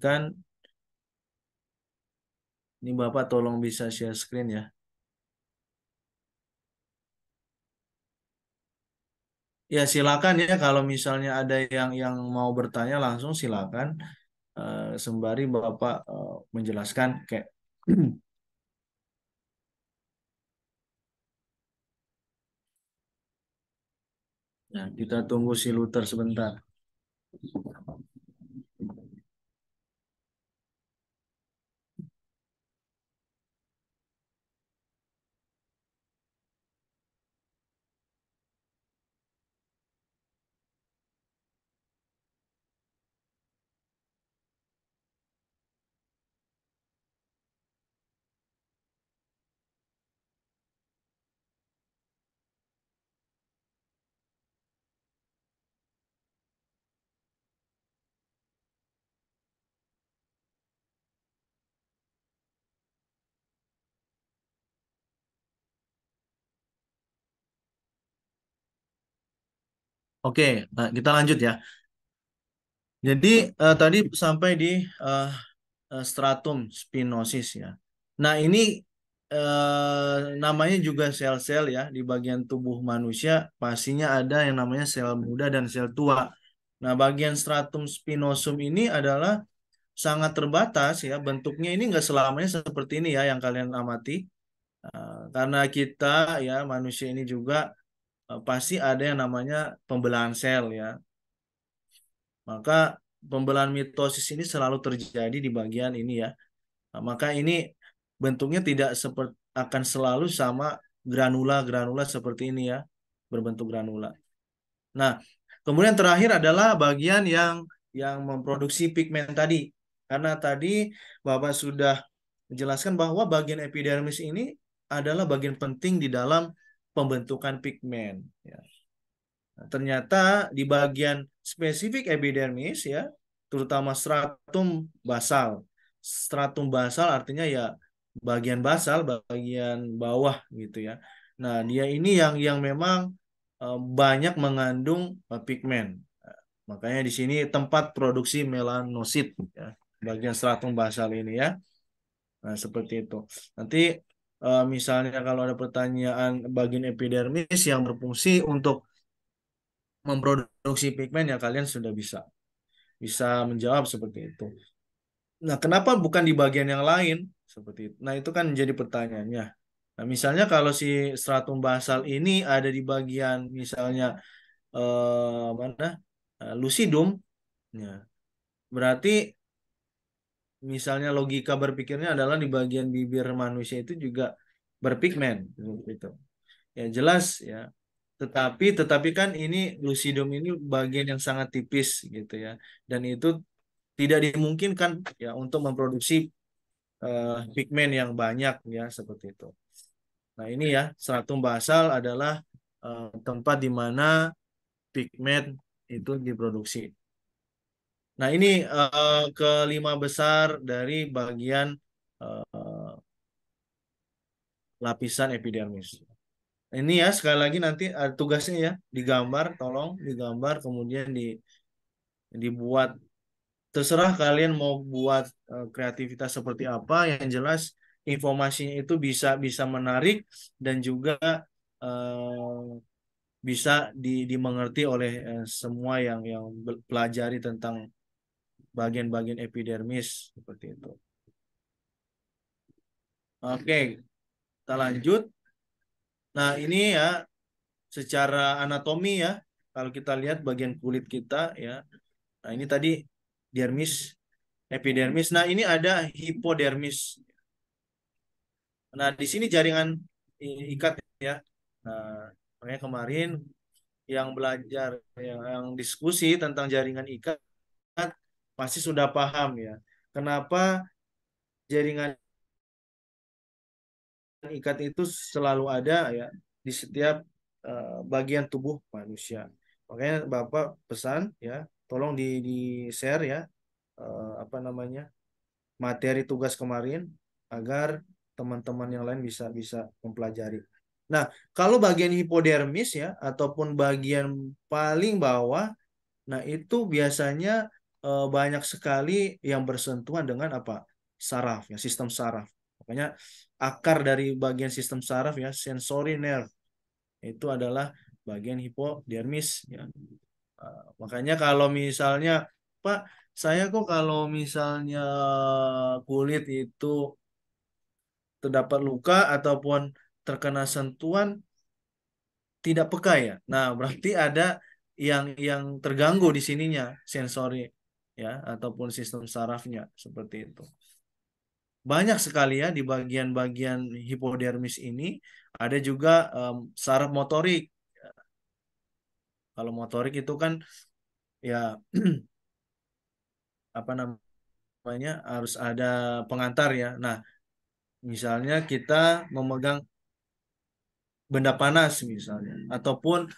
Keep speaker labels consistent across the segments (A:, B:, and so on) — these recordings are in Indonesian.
A: Kan ini Bapak tolong bisa share screen ya. Ya silakan ya kalau misalnya ada yang mau bertanya langsung silakan. Sembari Bapak menjelaskan kayak nah, kita tunggu si Luther sebentar. Oke, kita lanjut ya. Jadi tadi sampai di eh, stratum spinosis ya. Nah, ini namanya juga sel-sel ya di bagian tubuh manusia pastinya ada yang namanya sel muda dan sel tua. Nah, bagian stratum spinosum ini adalah sangat terbatas ya. Bentuknya ini nggak selamanya seperti ini ya yang kalian amati. Karena kita ya manusia ini juga pasti ada yang namanya pembelahan sel ya. Maka pembelahan mitosis ini selalu terjadi di bagian ini ya. Nah, maka ini bentuknya tidak seperti akan selalu sama granula-granula seperti ini ya, berbentuk granula. Nah, kemudian terakhir adalah bagian yang memproduksi pigmen tadi. Karena tadi Bapak sudah menjelaskan bahwa bagian epidermis ini adalah bagian penting di dalam pembentukan pigmen. Ya. Nah, ternyata di bagian spesifik epidermis ya, terutama stratum basal. Stratum basal artinya ya bagian basal, bagian bawah gitu ya. Nah, dia ini yang memang banyak mengandung pigmen. Nah, makanya di sini tempat produksi melanosit ya, bagian stratum basal ini ya. Nah, seperti itu. Nanti misalnya kalau ada pertanyaan bagian epidermis yang berfungsi untuk memproduksi pigmen ya kalian sudah bisa bisa menjawab seperti itu. Nah, kenapa bukan di bagian yang lain seperti itu? Nah, itu kan jadi pertanyaannya. Nah, misalnya kalau si stratum basal ini ada di bagian misalnya mana lucidum, ya, berarti misalnya logika berpikirnya adalah di bagian bibir manusia itu juga berpigmen gitu. Ya jelas ya. Tetapi kan ini lucidum ini bagian yang sangat tipis gitu ya. Dan itu tidak dimungkinkan ya untuk memproduksi pigmen yang banyak ya seperti itu. Nah, ini ya stratum basal adalah tempat di mana pigmen itu diproduksi. Nah, ini kelima besar dari bagian eh, lapisan epidermis. Ini ya sekali lagi nanti tugasnya ya digambar, tolong digambar kemudian dibuat. Terserah kalian mau buat kreativitas seperti apa. Yang jelas informasinya itu bisa bisa menarik dan juga eh, bisa dimengerti oleh semua yang pelajari tentang bagian-bagian epidermis seperti itu. Oke, kita lanjut. Nah, ini ya secara anatomi ya. Kalau kita lihat bagian kulit kita ya. Nah, ini tadi dermis, epidermis. Nah, ini ada hipodermis. Nah, di sini jaringan ikat ya. Nah, makanya kemarin yang belajar, yang diskusi tentang jaringan ikat pasti sudah paham ya. Kenapa jaringan ikat itu selalu ada ya di setiap bagian tubuh manusia. Makanya Bapak pesan ya, tolong di share ya apa namanya materi tugas kemarin agar teman-teman yang lain bisa bisa mempelajari. Nah, kalau bagian hipodermis ya ataupun bagian paling bawah, nah itu biasanya banyak sekali yang bersentuhan dengan apa? Saraf ya, sistem saraf. Makanya akar dari bagian sistem saraf ya, sensory nerve itu adalah bagian hipodermis ya. Makanya kalau misalnya Pak, saya kok kalau misalnya kulit itu terdapat luka ataupun terkena sentuhan tidak peka ya. Nah, berarti ada yang terganggu di sininya sensori ya ataupun sistem sarafnya seperti itu. Banyak sekali ya di bagian-bagian hipodermis ini ada juga saraf motorik. Kalau motorik itu kan ya apa namanya harus ada pengantar ya. Nah, misalnya kita memegang benda panas misalnya ataupun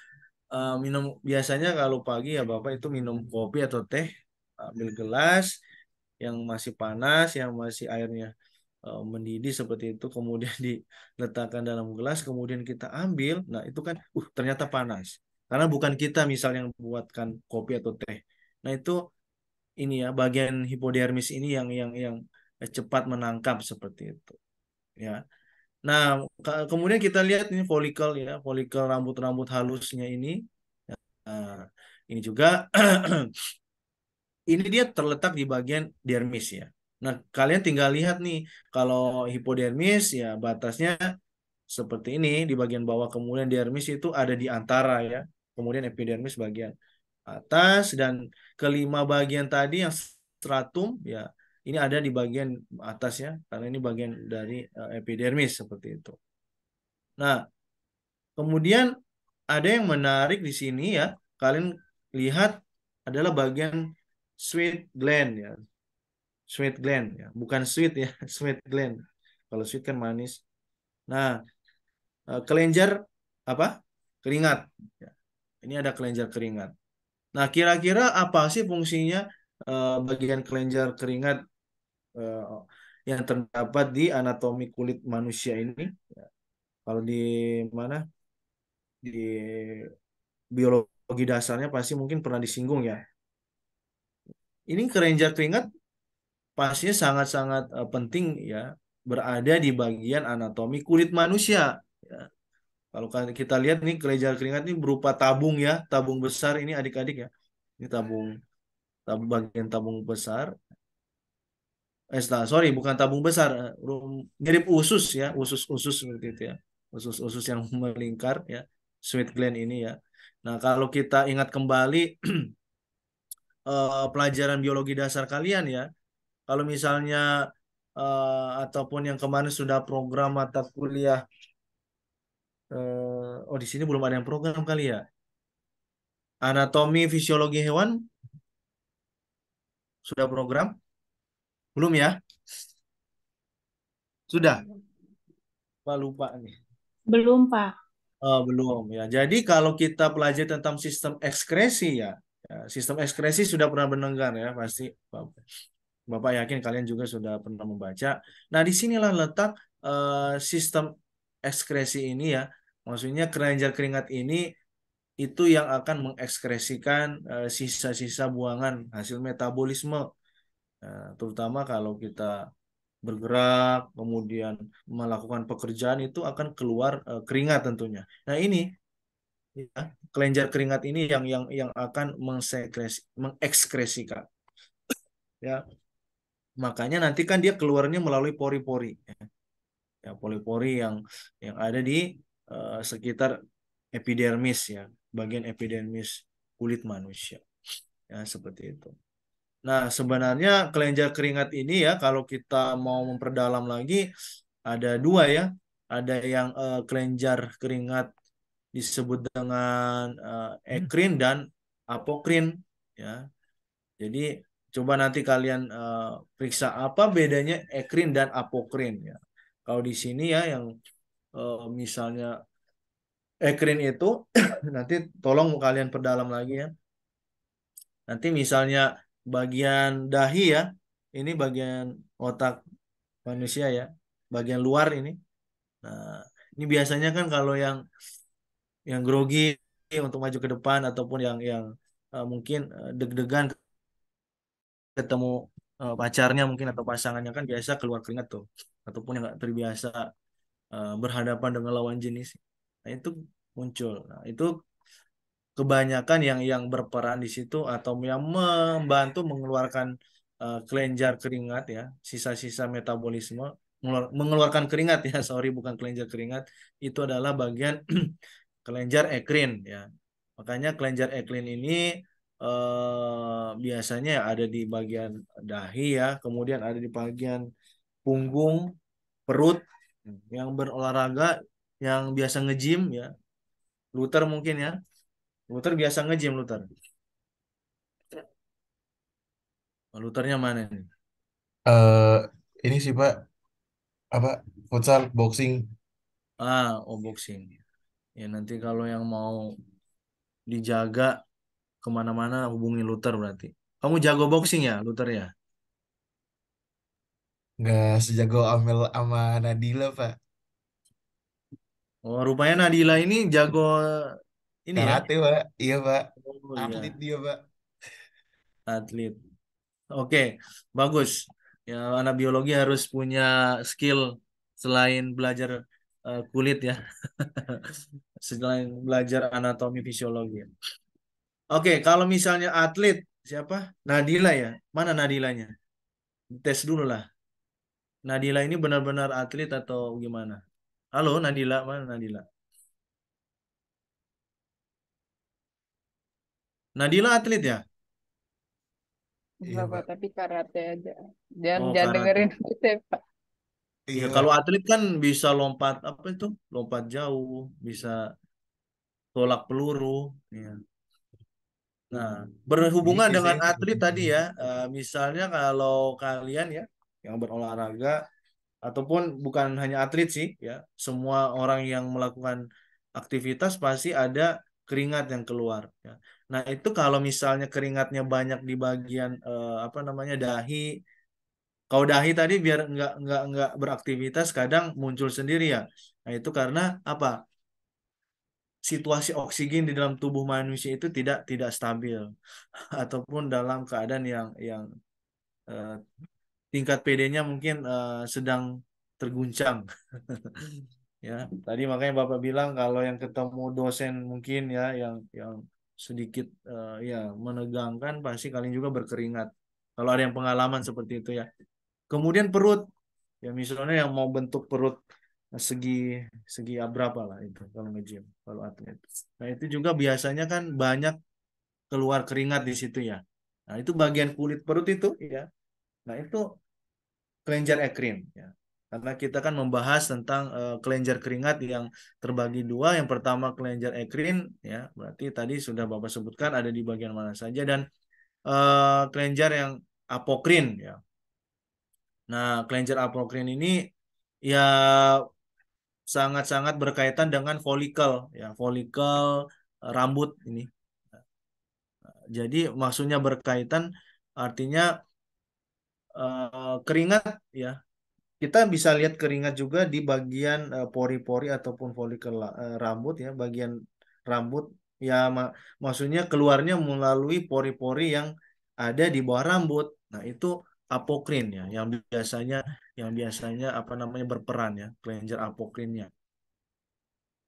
A: minum biasanya kalau pagi ya Bapak itu minum kopi atau teh ambil gelas yang masih panas yang masih airnya mendidih seperti itu kemudian diletakkan dalam gelas kemudian kita ambil nah itu kan ternyata panas karena bukan kita misal yang buatkan kopi atau teh nah itu ini ya bagian hipodermis ini yang cepat menangkap seperti itu ya. Nah, kemudian kita lihat ini folikel ya, folikel rambut-rambut halusnya ini. Nah, ini juga ini dia terletak di bagian dermis ya. Nah, kalian tinggal lihat nih, kalau hipodermis ya batasnya seperti ini di bagian bawah, kemudian dermis itu ada di antara ya, kemudian epidermis bagian atas dan kelima bagian tadi yang stratum ya, ini ada di bagian atas ya, karena ini bagian dari epidermis seperti itu. Nah, kemudian ada yang menarik di sini ya. Kalian lihat adalah bagian sweet gland ya. Sweet gland ya, bukan sweet ya, sweet gland. Kalau sweet kan manis. Nah, kelenjar apa? Keringat. Ya. Ini ada kelenjar keringat. Nah, kira-kira apa sih fungsinya bagian kelenjar keringat eh, yang terdapat di anatomi kulit manusia ini? Ya. Kalau di mana? Di biologi dasarnya pasti mungkin pernah disinggung ya. Ini kelenjar keringat pastinya sangat-sangat penting ya berada di bagian anatomi kulit manusia. Ya. Kalau kita lihat nih kelenjar keringat ini berupa tabung ya, tabung besar ini adik-adik ya. Ini tabung, tabung bagian tabung besar. Sorry bukan tabung besar, mirip usus ya, usus-usus seperti itu ya, usus-usus yang melingkar ya, sweat gland ini ya. Nah kalau kita ingat kembali pelajaran biologi dasar kalian ya. Kalau misalnya ataupun yang kemarin sudah program mata kuliah, oh di sini belum ada yang program kali ya. Anatomi fisiologi hewan sudah program? Belum ya? Sudah? Pak lupa nih.
B: Belum, Pak.
A: Oh, belum ya. Jadi kalau kita pelajari tentang sistem ekskresi ya, sistem ekskresi sudah pernah mendengar ya pasti. Bapak yakin kalian juga sudah pernah membaca. Nah, disinilah letak sistem ekskresi ini ya. Maksudnya kelenjar keringat ini itu yang akan mengekskresikan sisa-sisa buangan hasil metabolisme. Terutama kalau kita bergerak, kemudian melakukan pekerjaan itu akan keluar keringat tentunya. Nah, ini ya, kelenjar keringat ini yang akan mengekskresikan ya. Makanya nanti kan dia keluarnya melalui pori-pori. Ya, pori-pori yang ada di sekitar epidermis ya, bagian epidermis kulit manusia. Ya, seperti itu. Nah, sebenarnya kelenjar keringat ini ya, kalau kita mau memperdalam lagi, ada dua ya. Ada yang kelenjar keringat disebut dengan ekrin dan apokrin ya. Jadi coba nanti kalian periksa apa bedanya ekrin dan apokrin ya. Kalau di sini ya yang misalnya ekrin itu nanti tolong kalian perdalam lagi ya. Nanti misalnya bagian dahi ya, ini bagian otak manusia ya, bagian luar ini. Nah, ini biasanya kan kalau yang grogi untuk maju ke depan ataupun yang mungkin deg-degan ketemu pacarnya mungkin atau pasangannya kan biasa keluar keringat tuh, ataupun yang nggak terbiasa berhadapan dengan lawan jenis, nah itu muncul. Nah itu kebanyakan yang berperan di situ atau yang membantu mengeluarkan kelenjar keringat ya, sisa-sisa metabolisme mengeluarkan keringat ya, sorry bukan kelenjar keringat, itu adalah bagian kelenjar ekrin ya. Makanya kelenjar ekrin ini biasanya ada di bagian dahi ya, kemudian ada di bagian punggung, perut, yang berolahraga, yang biasa nge-gym ya, Luther mungkin ya. Luther biasa nge-gym Luther. Luthernya mana nih?
B: eh ini sih Pak, apa, futsal, boxing.
A: Oh boxing. Ya nanti kalau yang mau dijaga kemana-mana hubungi Luther berarti. Kamu jago boxing ya, Luther ya?
B: Nggak sejago Amel sama Nadila Pak.
A: Oh rupanya Nadila ini jago ini ya.
B: Karate Pak, iya Pak.
A: Oh
B: Atlet
A: iya,
B: dia Pak.
A: atlet. Oke, bagus. Ya anak biologi harus punya skill selain belajar kulit ya, selain belajar anatomi fisiologi. Oke, kalau misalnya atlet siapa? Nadila ya. Mana Nadilanya? Tes dulu lah. Nadila ini benar-benar atlet atau gimana? Halo Nadila, mana Nadila? Nadila atlet ya?
B: Iya
C: Enggak, Pak,
B: Pak.
C: tapi karate aja. Jangan
A: Oh
C: jangan
A: karate.
C: dengerin kita, Pak.
A: Ya
B: Iya
A: kalau
B: Pak.
A: atlet kan bisa lompat apa itu? Lompat jauh, bisa tolak peluru. Ya. Nah,
B: Jadi
A: berhubungan dengan
B: biasanya
A: atlet tadi ya, misalnya kalau kalian ya yang berolahraga ataupun bukan hanya atlet sih ya, semua orang yang melakukan aktivitas pasti ada keringat yang keluar ya. Nah, itu kalau misalnya keringatnya banyak di bagian apa namanya dahi, kalau dahi tadi biar nggak beraktivitas kadang muncul sendiri ya. Nah, itu karena apa? Situasi oksigen di dalam tubuh manusia itu tidak stabil ataupun dalam keadaan yang eh, tingkat PD-nya mungkin sedang terguncang. Ya, tadi makanya Bapak bilang kalau yang ketemu dosen mungkin ya yang sedikit ya menegangkan pasti kalian juga berkeringat. Kalau ada yang pengalaman seperti itu ya. Kemudian perut ya misalnya yang mau bentuk perut segi segi berapa lah itu kalau nge-gym kalau atlet. Nah, itu juga biasanya kan banyak keluar keringat di situ ya. Nah, itu bagian kulit perut itu ya. Nah, itu kelenjar ekrin ya. Karena kita kan membahas tentang kelenjar keringat yang terbagi dua. Yang pertama kelenjar ekrin ya, berarti tadi sudah Bapak sebutkan ada di bagian mana saja dan kelenjar yang apokrin ya. Nah, kelenjar apokrin ini ya sangat-sangat berkaitan dengan folikel ya, folikel rambut ini. Jadi maksudnya berkaitan artinya keringat ya. Kita bisa lihat keringat juga di bagian pori-pori ataupun folikel rambut ya, bagian rambut ya maksudnya keluarnya melalui pori-pori yang ada di bawah rambut. Nah, itu apokrin ya, yang biasanya apa namanya berperan ya, kelenjar apokrinnya.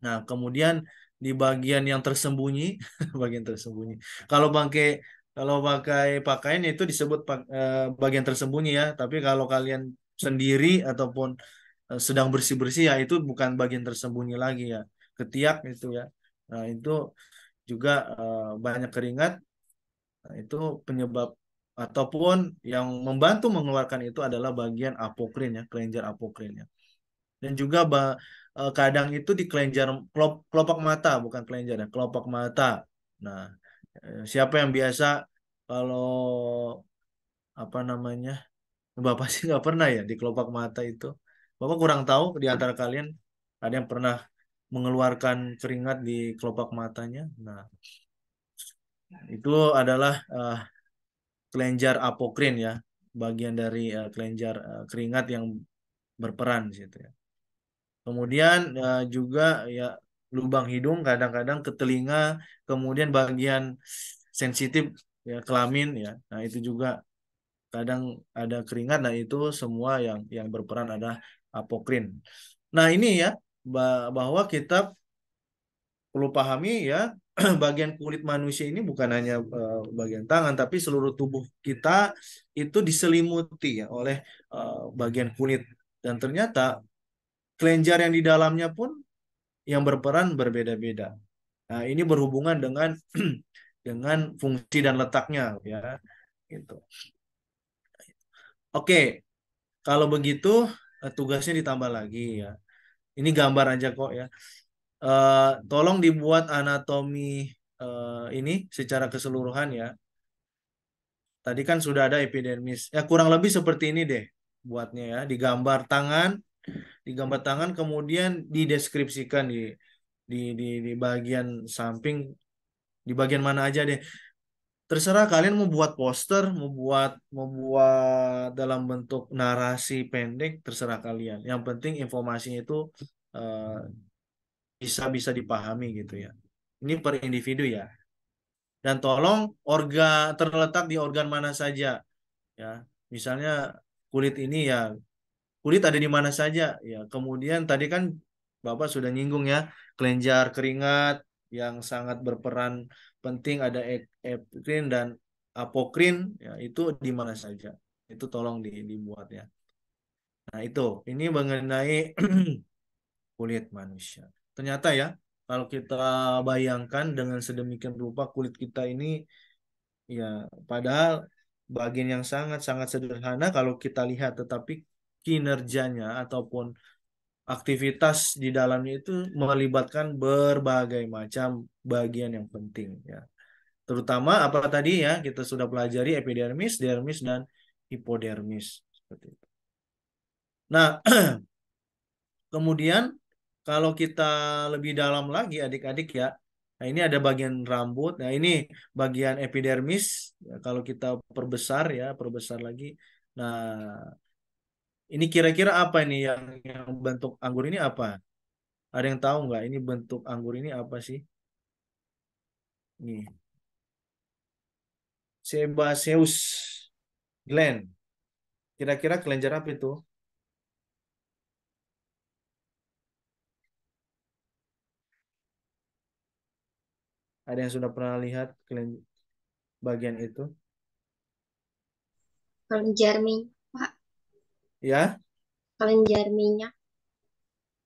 A: Nah, kemudian di bagian yang tersembunyi, bagian tersembunyi. Kalau pakai kalau pakai pakaian itu disebut bagian tersembunyi ya. Tapi kalau kalian sendiri ataupun sedang bersih-bersih ya itu bukan bagian tersembunyi lagi ya. Ketiak itu ya. Nah, itu juga banyak keringat. Nah, itu penyebab ataupun yang membantu mengeluarkan itu adalah bagian apokrin ya, kelenjar apokrin ya. Dan juga kadang itu di kelenjar kelopak mata, bukan kelenjar ya, kelopak mata. Nah, siapa yang biasa kalau apa namanya, Bapak sih nggak pernah ya di kelopak mata itu. Bapak kurang tahu di antara kalian ada yang pernah mengeluarkan keringat di kelopak matanya. Nah, itu adalah kelenjar apokrin ya, bagian dari kelenjar keringat yang berperan di situ ya. Kemudian juga ya lubang hidung kadang-kadang ke telinga, kemudian bagian sensitif ya kelamin ya. Nah, itu juga kadang ada keringat. Nah, itu semua yang berperan ada apokrin. Nah, ini ya bahwa kita perlu pahami ya bagian kulit manusia ini bukan hanya bagian tangan, tapi seluruh tubuh kita itu diselimuti ya oleh bagian kulit. Dan ternyata kelenjar yang di dalamnya pun yang berperan berbeda-beda. Nah, ini berhubungan dengan dengan fungsi dan letaknya ya gitu. Oke, kalau begitu tugasnya ditambah lagi ya. Ini gambar aja kok ya. Tolong dibuat anatomi ini secara keseluruhan ya. Tadi kan sudah ada epidermis. Ya kurang lebih seperti ini deh buatnya ya. Digambar tangan kemudian dideskripsikan di bagian samping, di bagian mana aja deh. Terserah kalian mau buat poster, mau buat dalam bentuk narasi pendek, terserah kalian. Yang penting informasinya itu eh, bisa bisa dipahami gitu ya. Ini per individu ya. Dan tolong terletak di organ mana saja ya. Misalnya kulit ini ya, kulit ada di mana saja ya. Kemudian tadi kan Bapak sudah nyinggung ya, kelenjar keringat yang sangat berperan penting ada epikrin dan apokrin ya, itu di mana saja. Itu tolong dibuat ya. Nah, itu ini mengenai kulit manusia. Ternyata ya, kalau kita bayangkan dengan sedemikian rupa kulit kita ini ya, padahal bagian yang sangat-sangat sederhana kalau kita lihat, tetapi kinerjanya ataupun aktivitas di dalamnya itu melibatkan berbagai macam bagian yang penting ya. Terutama apa tadi ya, kita sudah pelajari epidermis, dermis, dan hipodermis. Seperti itu. Nah, kemudian kalau kita lebih dalam lagi adik-adik ya, nah ini ada bagian rambut. Nah ini bagian epidermis. Ya, kalau kita perbesar lagi. Nah ini kira-kira apa ini yang bentuk anggur ini apa? Ada yang tahu nggak? Ini bentuk anggur ini apa sih? Nih, sebaceous gland. Kira-kira kelenjar apa itu? Ada yang sudah pernah lihat bagian itu?
D: Kelenjar minyak, Pak.
A: Ya,
D: Kelenjar minyak.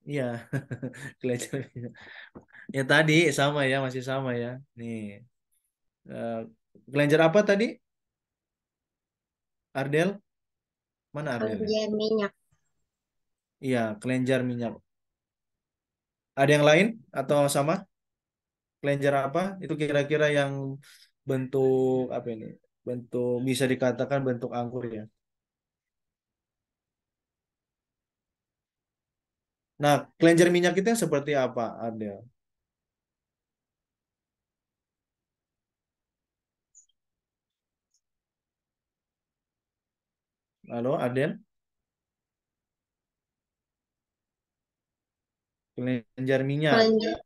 A: iya. Kelenjar. Ya tadi sama ya, masih sama ya. Nih, eh, kelenjar apa tadi? Ardel? Mana Ardel ya?
D: Kelenjar minyak.
A: Iya, kelenjar minyak. Ada yang lain atau sama? Kelenjar apa? Itu kira-kira yang bentuk apa ini? Bentuk bisa dikatakan bentuk anggur ya. Nah, kelenjar minyak itu yang seperti apa, Ardel? Halo, Ardel? Kelenjar minyak.
D: Kelenjar,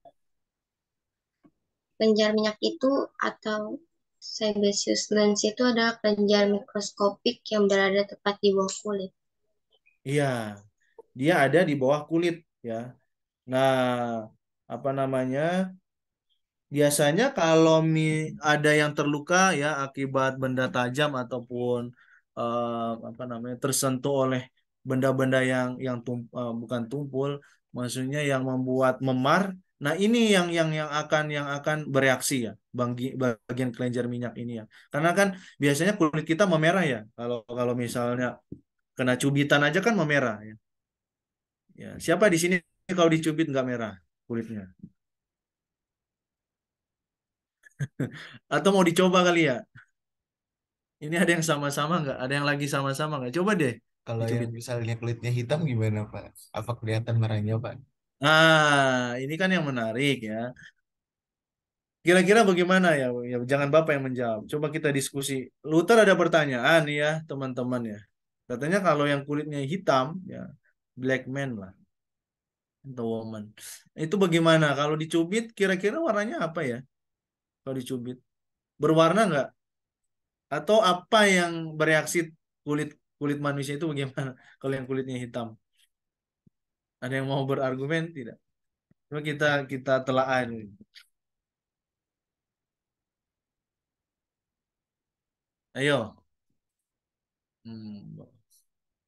D: kelenjar minyak itu atau sebaceous glands itu adalah kelenjar mikroskopik yang berada tepat di bawah kulit.
A: Iya, dia ada di bawah kulit ya. Nah, apa namanya? Biasanya kalau ada yang terluka ya akibat benda tajam ataupun apa namanya tersentuh oleh benda-benda bukan tumpul, maksudnya yang membuat memar. Nah, ini yang akan bereaksi ya, bagian kelenjar minyak ini ya. Karena kan biasanya kulit kita memerah ya. Kalau kalau misalnya kena cubitan aja kan memerah ya. Ya, siapa di sini kalau dicubit nggak merah kulitnya? Atau mau dicoba kali ya? Ini ada yang sama-sama nggak? Ada yang lagi sama-sama nggak? Coba deh
B: Kalau yang
A: dicubit.
B: misalnya kulitnya hitam gimana, Pak? Apa kelihatan merahnya, Pak?
A: Nah, ini kan yang menarik ya. Kira-kira bagaimana ya? Ya, jangan Bapak yang menjawab. Coba kita diskusi. Luther ada pertanyaan nih ya, teman-teman ya. Katanya kalau yang kulitnya hitam, ya black man lah, atau woman. Itu bagaimana? Kalau dicubit, kira-kira warnanya apa ya? Kalau dicubit, berwarna nggak? Atau apa yang bereaksi kulit kulit manusia itu bagaimana kalau yang kulitnya hitam? Ada yang mau berargumen tidak? Coba kita telaah dulu. Ayo. Hmm,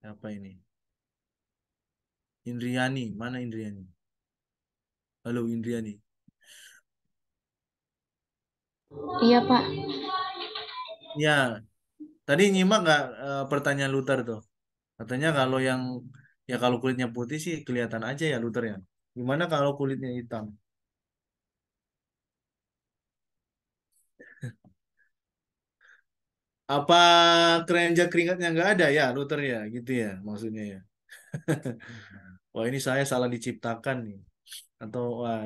A: apa ini? Indriani, mana Indriani? Halo Indriani.
E: Iya, Pak.
A: Ya, tadi nyimak nggak pertanyaan Luther tuh? Katanya kalau ya kalau kulitnya putih sih kelihatan aja ya Luther ya. Gimana kalau kulitnya hitam? Apa keranjang keringatnya nggak ada ya Luther ya, gitu ya maksudnya ya. Wah ini saya salah diciptakan nih. Atau wah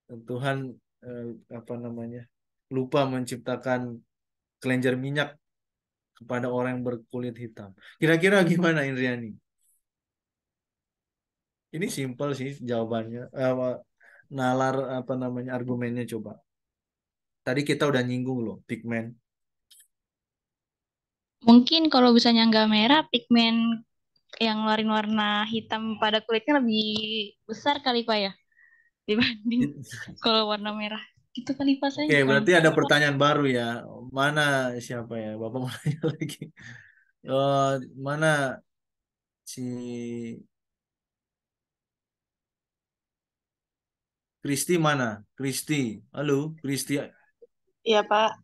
A: Tuhan eh, apa namanya lupa menciptakan kelenjar minyak kepada orang yang berkulit hitam. Kira-kira gimana Indriani? Ini simpel sih jawabannya. Nalar apa namanya argumennya coba. Tadi kita udah nyinggung loh pigmen.
E: Mungkin kalau misalnya nggak merah, pigmen yang ngeluarin warna hitam pada kulitnya lebih besar kali, Pak ya, dibanding kalau warna merah. Gitu kali, Pak, saya
A: Oke,
E: kurang
A: berarti ada
E: tahu, Pak.
A: pertanyaan baru ya. Mana siapa ya? Bapak mau nanya lagi. Eh, mana si Kristi mana? Kristi. Halo, Kristi.
F: Iya Pak,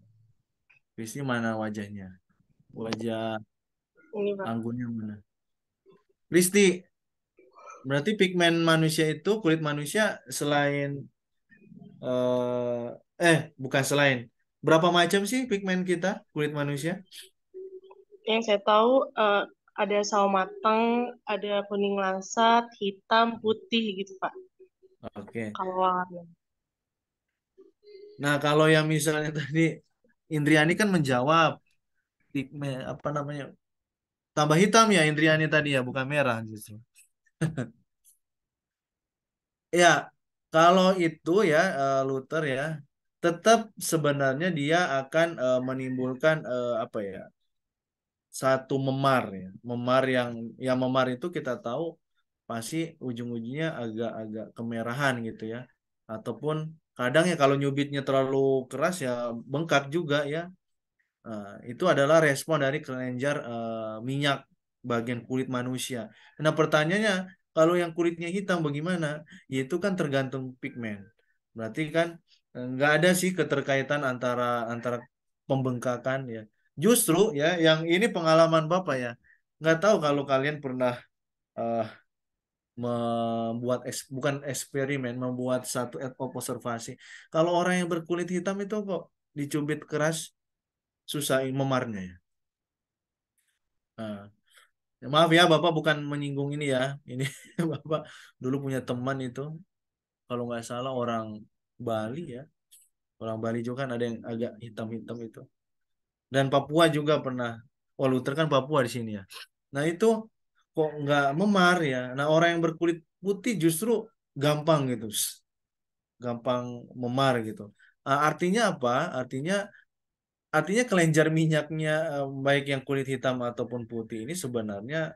A: Kristi mana wajahnya? Wajah
F: ini Pak.
A: anggunnya mana? Kristi, berarti pigmen manusia itu kulit manusia selain bukan selain. Berapa macam sih pigmen kita kulit manusia?
F: Yang saya tahu ada sawo matang, ada kuning langsat, hitam, putih gitu Pak.
A: Oke.
F: Kalau warna.
A: Nah, kalau yang misalnya tadi Indriani kan menjawab pigmen apa namanya? Tambah hitam ya Indriani tadi ya, bukan merah justru. Ya, kalau itu ya Luther ya, tetap sebenarnya dia akan menimbulkan apa ya? Satu memar ya. Memar itu kita tahu pasti ujung-ujungnya agak-agak kemerahan gitu ya. Ataupun kadang ya kalau nyubitnya terlalu keras ya bengkak juga ya. Itu adalah respon dari kelenjar minyak bagian kulit manusia. Nah, pertanyaannya, kalau yang kulitnya hitam bagaimana? Ya, itu kan tergantung pigmen. Berarti kan nggak ada sih keterkaitan antara antara pembengkakan ya. Justru ya, yang ini pengalaman Bapak ya. Nggak tahu kalau kalian pernah eh, bukan eksperimen, membuat satu observasi. Kalau orang yang berkulit hitam itu kok dicubit keras susah memarnya ya. Nah, ya maaf ya, Bapak bukan menyinggung ini ya. Ini Bapak dulu punya teman itu, kalau nggak salah orang Bali ya. Orang Bali juga kan ada yang agak hitam-hitam itu. Dan Papua juga pernah. Oh, Luther kan Papua di sini ya. Nah itu kok nggak memar ya. Nah orang yang berkulit putih justru gampang gitu, gampang memar gitu. Artinya apa? Artinya kelenjar minyaknya baik yang kulit hitam ataupun putih ini sebenarnya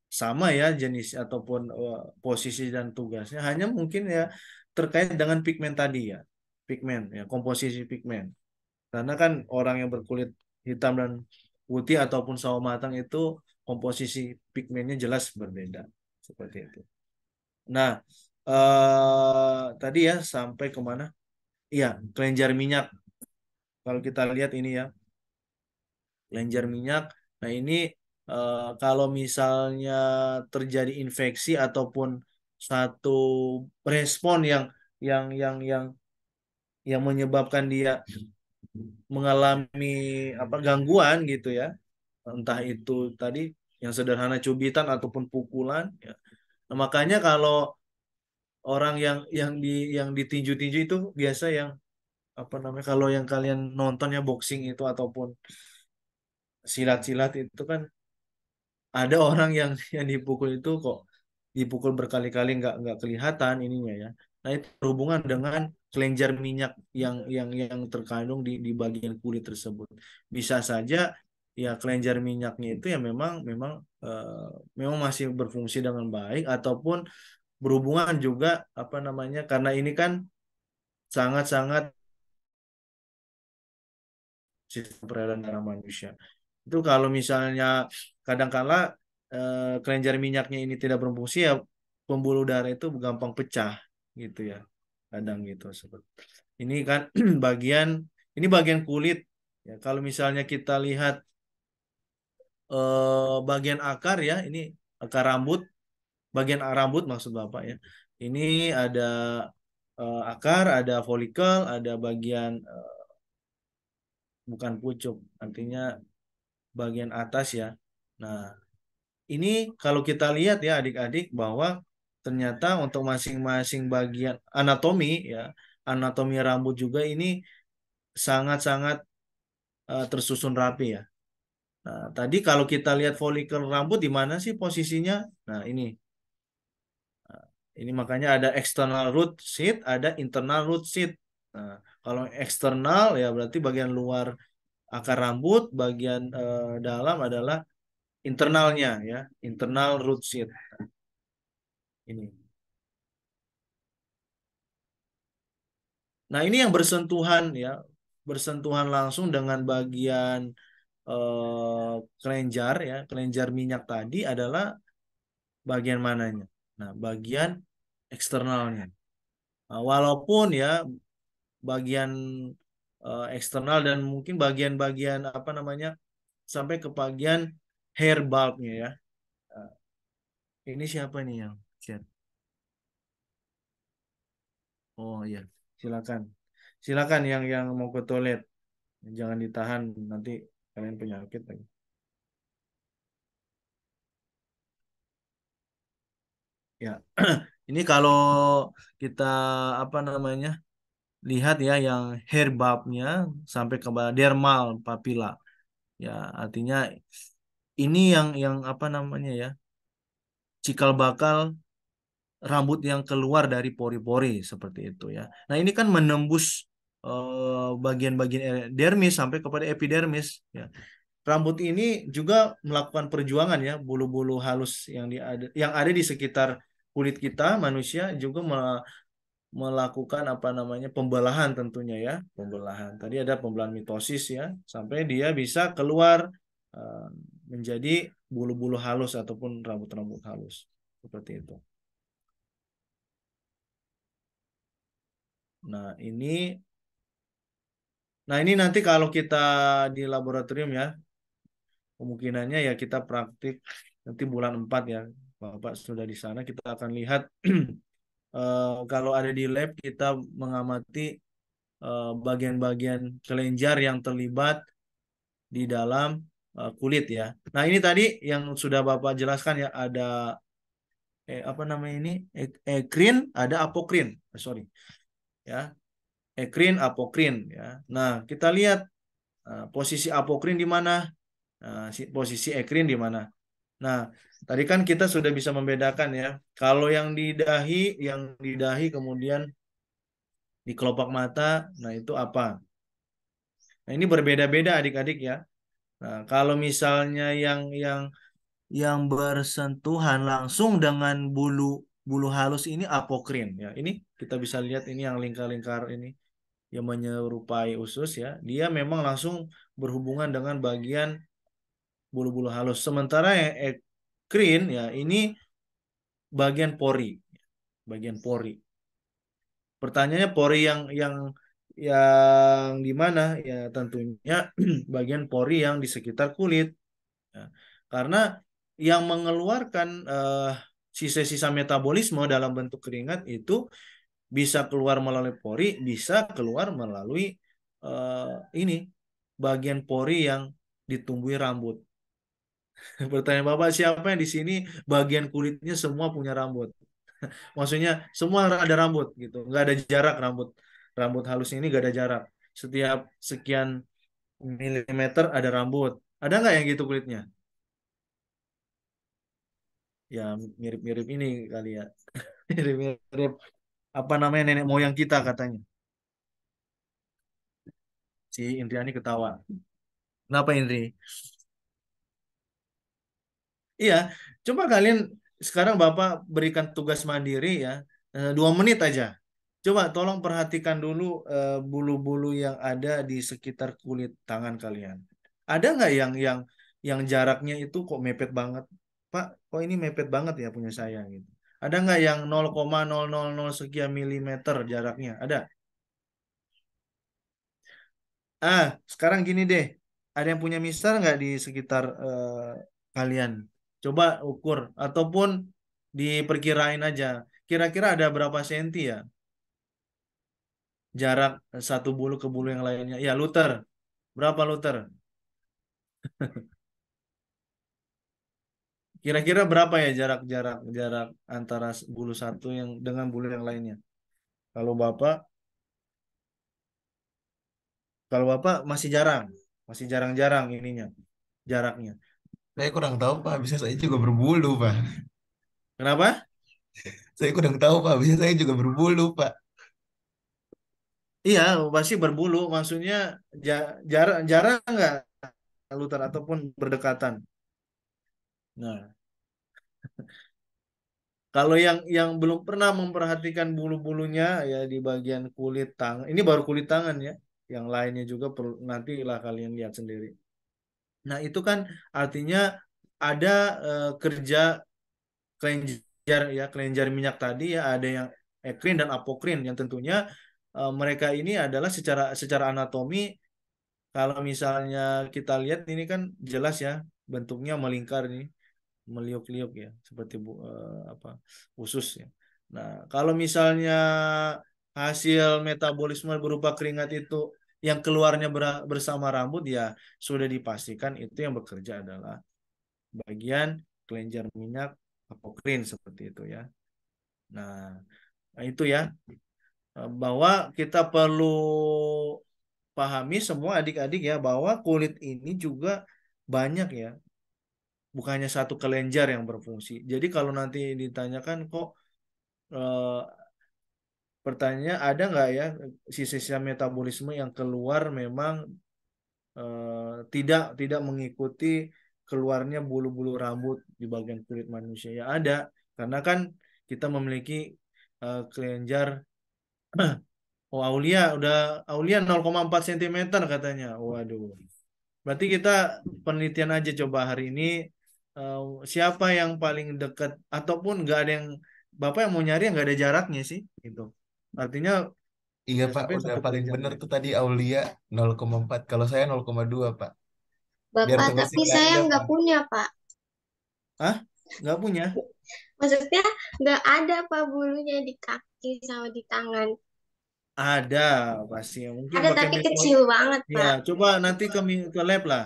A: sama ya jenis ataupun posisi dan tugasnya hanya mungkin ya terkait dengan pigmen tadi ya pigmen ya komposisi pigmen karena kan orang yang berkulit hitam dan putih ataupun sawo matang itu komposisi pigmennya jelas berbeda seperti itu. Nah tadi ya sampai kemana? Iya kelenjar minyak kalau kita lihat ini ya kelenjar minyak. Nah, ini kalau misalnya terjadi infeksi ataupun satu respon yang yang yang yang menyebabkan dia mengalami apa gangguan gitu ya. Entah itu tadi yang sederhana cubitan ataupun pukulan ya. Nah, makanya kalau orang yang ditinju-tinju itu biasa yang apa namanya kalau yang kalian nonton ya boxing itu ataupun silat-silat itu kan ada orang yang dipukul itu kok dipukul berkali-kali nggak kelihatan ininya ya. Nah itu berhubungan dengan kelenjar minyak yang terkandung di bagian kulit tersebut. Bisa saja ya kelenjar minyaknya itu ya memang memang memang masih berfungsi dengan baik ataupun berhubungan juga apa namanya karena ini kan sangat-sangat sistem peredaran darah manusia. Itu kalau misalnya kadangkala kelenjar minyaknya ini tidak berfungsi ya pembuluh darah itu gampang pecah gitu ya. Kadang gitu seperti. Ini kan bagian ini bagian kulit ya. Kalau misalnya kita lihat bagian akar ya, ini akar rambut, bagian rambut maksud Bapak ya. Ini ada akar, ada folikel, ada bagian bukan pucuk, artinya bagian atas ya. Nah, ini kalau kita lihat ya adik-adik bahwa ternyata untuk masing-masing bagian anatomi ya, anatomi rambut juga ini sangat-sangat tersusun rapi ya. Nah, tadi kalau kita lihat folikel rambut di mana sih posisinya? Nah, ini. Nah, ini makanya ada external root seed, ada internal root seed. Nah, kalau eksternal ya berarti bagian luar akar rambut, bagian dalam adalah internalnya ya, internal root seed. Ini. Nah, ini yang bersentuhan ya, bersentuhan langsung dengan bagian kelenjar ya, kelenjar minyak tadi adalah bagian mananya? Nah, bagian eksternalnya. Nah, walaupun ya bagian eksternal dan mungkin bagian-bagian apa namanya sampai ke bagian hair bulbnya ya. Nah, ini siapa nih yang chat? Oh iya, silakan. Silakan yang mau ke toilet. Jangan ditahan nanti kalian penyakit lagi. Ya. Ini kalau kita apa namanya? Lihat ya yang hair bulbnya sampai ke dermal papilla. Ya, artinya ini yang apa namanya ya? Cikal bakal rambut yang keluar dari pori-pori seperti itu ya. Nah, ini kan menembus bagian-bagian dermis sampai kepada epidermis ya. Rambut ini juga melakukan perjuangan ya, bulu-bulu halus yang ada di sekitar kulit kita manusia juga melakukan apa namanya pembelahan tentunya ya, pembelahan. Tadi ada pembelahan mitosis ya, sampai dia bisa keluar eh, menjadi bulu-bulu halus ataupun rambut-rambut halus seperti itu. Nah, ini nanti kalau kita di laboratorium ya, kemungkinannya ya kita praktik nanti bulan 4 ya. Bapak sudah di sana kita akan lihat kalau ada di lab kita mengamati bagian-bagian kelenjar yang terlibat di dalam kulit ya. Nah, ini tadi yang sudah Bapak jelaskan ya, ada apa namanya ini? Ekrin, ada apokrin. Sorry. Ya. Ekrin, apokrin ya. Nah, kita lihat posisi apokrin di mana? Posisi ekrin di mana? Nah, tadi kan kita sudah bisa membedakan ya. Kalau yang di dahi kemudian di kelopak mata, nah itu apa? Nah, ini berbeda-beda adik-adik ya. Nah, kalau misalnya yang bersentuhan langsung dengan bulu bulu halus ini apokrin ya. Ini kita bisa lihat ini yang lingkar-lingkar ini yang menyerupai usus ya. Dia memang langsung berhubungan dengan bagian bulu-bulu halus. Sementara yang ekrin ya ini bagian pori, bagian pori. Pertanyaannya pori yang di mana? Ya tentunya bagian pori yang di sekitar kulit. Ya. Karena yang mengeluarkan sisa-sisa metabolisme dalam bentuk keringat itu bisa keluar melalui pori, bisa keluar melalui ini bagian pori yang ditumbuhi rambut. Pertanyaan Bapak, siapa yang di sini bagian kulitnya semua punya rambut? Maksudnya semua ada rambut gitu, nggak ada jarak rambut rambut halus ini nggak ada jarak. Setiap sekian milimeter ada rambut. Ada nggak yang gitu kulitnya? Ya mirip-mirip ini kali ya. Mirip-mirip apa namanya nenek moyang kita katanya. Si Indriani ketawa. Kenapa Indri? Iya, coba kalian sekarang Bapak berikan tugas mandiri ya, 2 menit aja. Coba tolong perhatikan dulu bulu-bulu yang ada di sekitar kulit tangan kalian. Ada nggak yang jaraknya itu kok mepet banget, Pak? Kok ini mepet banget ya punya saya gitu. Ada nggak yang 0,000 sekian milimeter jaraknya? Ada? Sekarang gini deh, ada yang punya misal nggak di sekitar kalian? Coba ukur ataupun diperkirain aja. Kira-kira ada berapa senti ya jarak satu bulu ke bulu yang lainnya? Ya, Luther. Berapa Luther? Kira-kira berapa ya jarak antara bulu satu yang dengan bulu yang lainnya? Kalau Bapak, kalau Bapak masih jarang-jarang ininya jaraknya.
B: Saya kurang tahu Pak, bisa saya juga berbulu Pak.
A: Kenapa?
B: Saya kurang tahu Pak, bisa saya juga berbulu Pak.
A: Iya, pasti berbulu. Maksudnya jarang nggak Luther ataupun berdekatan. Nah, kalau yang belum pernah memperhatikan bulu-bulunya ya di bagian kulit tangan, ini baru kulit tangan ya. Yang lainnya juga perlu nantilah kalian lihat sendiri. Nah, itu kan artinya ada kerja kelenjar ya, kelenjar minyak tadi ya, ada yang ekrin dan apokrin yang tentunya mereka ini adalah secara secara anatomi. Kalau misalnya kita lihat ini kan jelas ya bentuknya melingkar nih, meliuk-liuk ya seperti apa usus ya. Nah, kalau misalnya hasil metabolisme berupa keringat itu yang keluarnya bersama rambut ya sudah dipastikan itu yang bekerja adalah bagian kelenjar minyak apokrin seperti itu ya. Nah, itu ya bahwa kita perlu pahami semua adik-adik ya bahwa kulit ini juga banyak ya, bukannya satu kelenjar yang berfungsi. Jadi kalau nanti ditanyakan kok eh, pertanyaannya ada nggak ya sisa-sisa metabolisme yang keluar memang tidak tidak mengikuti keluarnya bulu-bulu rambut di bagian kulit manusia ya ada karena kan kita memiliki kelenjar. Oh, Aulia 0,4 cm katanya. Waduh. Berarti kita penelitian aja coba hari ini eh, siapa yang paling dekat ataupun nggak ada yang Bapak yang mau nyari yang nggak ada jaraknya sih gitu. Artinya
B: Iya
A: ya
B: Pak,
A: sampai
B: udah
A: satu
B: paling
A: kelenjar
B: bener
A: lain.
B: tuh tadi Aulia 0,4. Kalau saya 0,2 Pak. Biar
D: Bapak,
B: tebasnya
D: tapi
B: nggak
D: saya
B: ada
D: nggak
B: Pak.
D: punya, Pak.
A: Ah, nggak punya?
D: Maksudnya nggak ada, Pak, bulunya di kaki sama di tangan.
A: Ada pasti. Mungkin
D: Ada
A: pakai
D: tapi
A: mikro.
D: kecil banget,
A: Ya,
D: Pak.
A: coba nanti ke lab lah.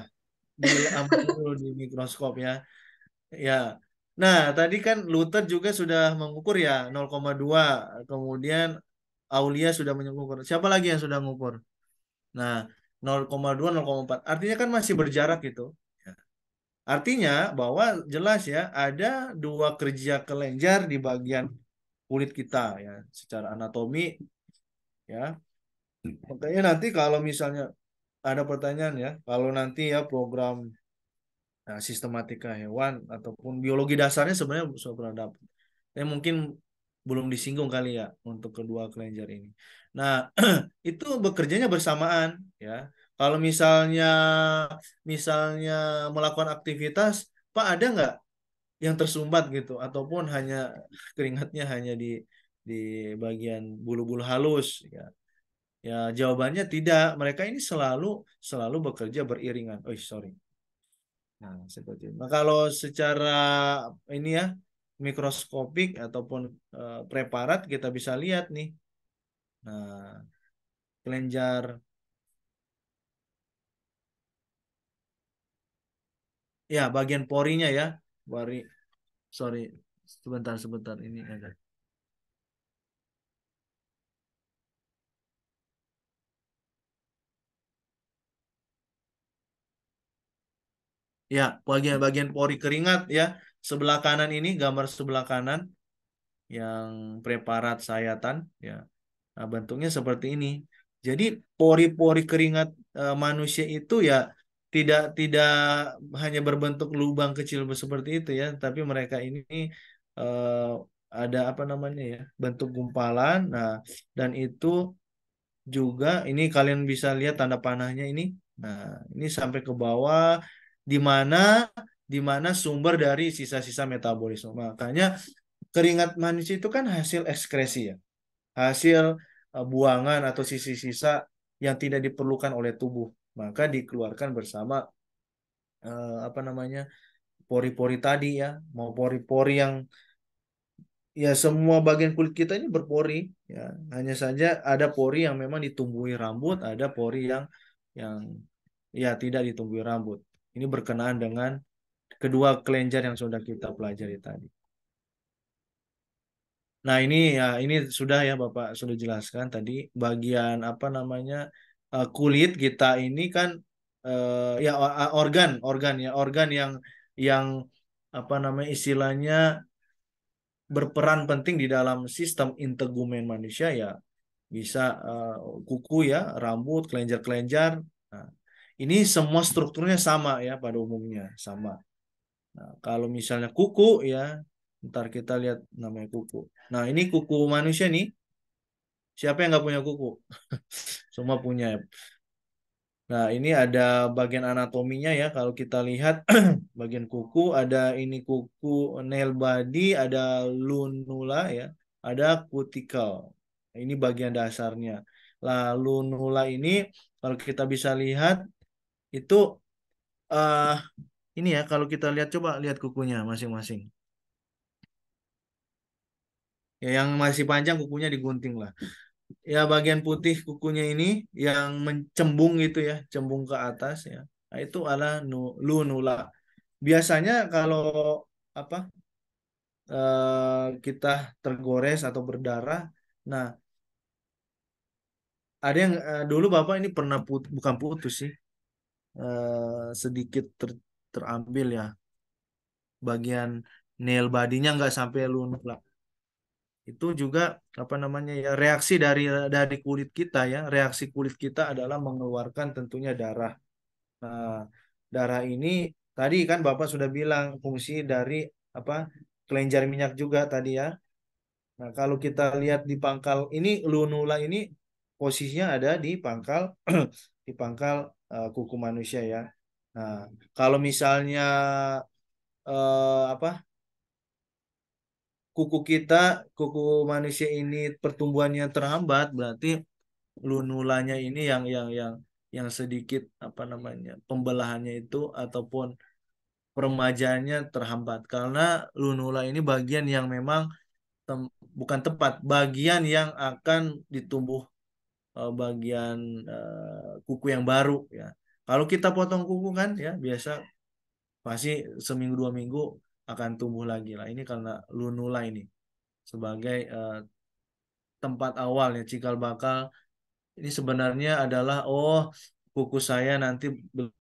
A: Amati dulu di mikroskop ya. Ya. Nah, tadi kan Luther juga sudah mengukur ya 0,2. Kemudian Aulia sudah mengukur. Siapa lagi yang sudah mengukur? Nah, 0,2, 0,4. Artinya kan masih berjarak gitu. Ya. Artinya bahwa jelas ya ada dua kerja kelenjar di bagian kulit kita ya secara anatomi ya. Makanya nanti kalau misalnya ada pertanyaan ya, kalau nanti ya program sistematika hewan ataupun biologi dasarnya sebenarnya sudah pernah dapat. Mungkin belum disinggung kali ya untuk kedua kelenjar ini. Nah, itu bekerjanya bersamaan ya. Kalau misalnya melakukan aktivitas, Pak ada nggak yang tersumbat gitu ataupun hanya keringatnya hanya di bagian bulu-bulu halus ya. Ya, jawabannya tidak. Mereka ini selalu selalu bekerja beriringan. Oh, sorry. Nah, seperti itu. Nah, kalau secara ini ya mikroskopik ataupun preparat kita bisa lihat nih. Nah, kelenjar ya bagian porinya ya. Pori, sorry. Sebentar ini ada. Ya, bagian pori keringat ya. Sebelah kanan ini gambar sebelah kanan yang preparat sayatan ya. Nah, bentuknya seperti ini. Jadi pori-pori keringat manusia itu ya tidak hanya berbentuk lubang kecil seperti itu ya, tapi mereka ini eh, ada apa namanya ya, bentuk gumpalan. Nah, dan itu juga ini kalian bisa lihat tanda panahnya ini. Nah, ini sampai ke bawah di mana sumber dari sisa-sisa metabolisme. Makanya keringat manusia itu kan hasil ekskresi ya, hasil buangan atau sisa-sisa yang tidak diperlukan oleh tubuh. Maka dikeluarkan bersama apa namanya, pori-pori tadi ya, mau pori-pori yang ya semua bagian kulit kita ini berpori ya. Hanya saja ada pori yang memang ditumbuhi rambut, ada pori yang ya tidak ditumbuhi rambut. Ini berkenaan dengan kedua kelenjar yang sudah kita pelajari tadi. Nah, ini ya ini sudah ya Bapak sudah jelaskan tadi bagian apa namanya, kulit kita ini kan ya organ yang apa namanya istilahnya berperan penting di dalam sistem integumen manusia ya, bisa kuku ya, rambut, kelenjar-kelenjar. Nah, ini semua strukturnya sama ya, pada umumnya sama. Nah, kalau misalnya kuku ya, ntar kita lihat namanya kuku. Nah, ini kuku manusia nih. Siapa yang nggak punya kuku? Semua punya ya. Nah, ini ada bagian anatominya ya. Kalau kita lihat bagian kuku, ada ini kuku nail body, ada lunula ya, ada cuticle. Nah, ini bagian dasarnya. Lalu lunula ini kalau kita bisa lihat itu eh ini ya, kalau kita lihat coba lihat kukunya masing-masing. Ya, yang masih panjang kukunya digunting lah. Ya, bagian putih kukunya ini yang mencembung itu ya, cembung ke atas ya. Nah, itu adalah lunula. Biasanya kalau apa kita tergores atau berdarah, nah ada yang dulu Bapak ini pernah bukan putus sih, sedikit terambil ya, bagian nail badinya nggak sampai lunula. Itu juga apa namanya ya, reaksi dari kulit kita ya, reaksi kulit kita adalah mengeluarkan tentunya darah. Nah, darah ini tadi kan Bapak sudah bilang fungsi dari apa, kelenjar minyak juga tadi ya. Nah, kalau kita lihat di pangkal ini lunula ini posisinya ada di pangkal di pangkal kuku manusia ya. Nah, kalau misalnya apa, kuku manusia ini pertumbuhannya terhambat, berarti lunulanya ini yang sedikit apa namanya, pembelahannya itu ataupun peremajaannya terhambat, karena lunula ini bagian yang memang bukan tepat, bagian yang akan ditumbuh bagian kuku yang baru ya. Kalau kita potong kuku kan ya biasa pasti seminggu 2 minggu akan tumbuh lagi lah. Ini karena lunula ini sebagai tempat awal ya, cikal bakal. Ini sebenarnya adalah kuku saya nanti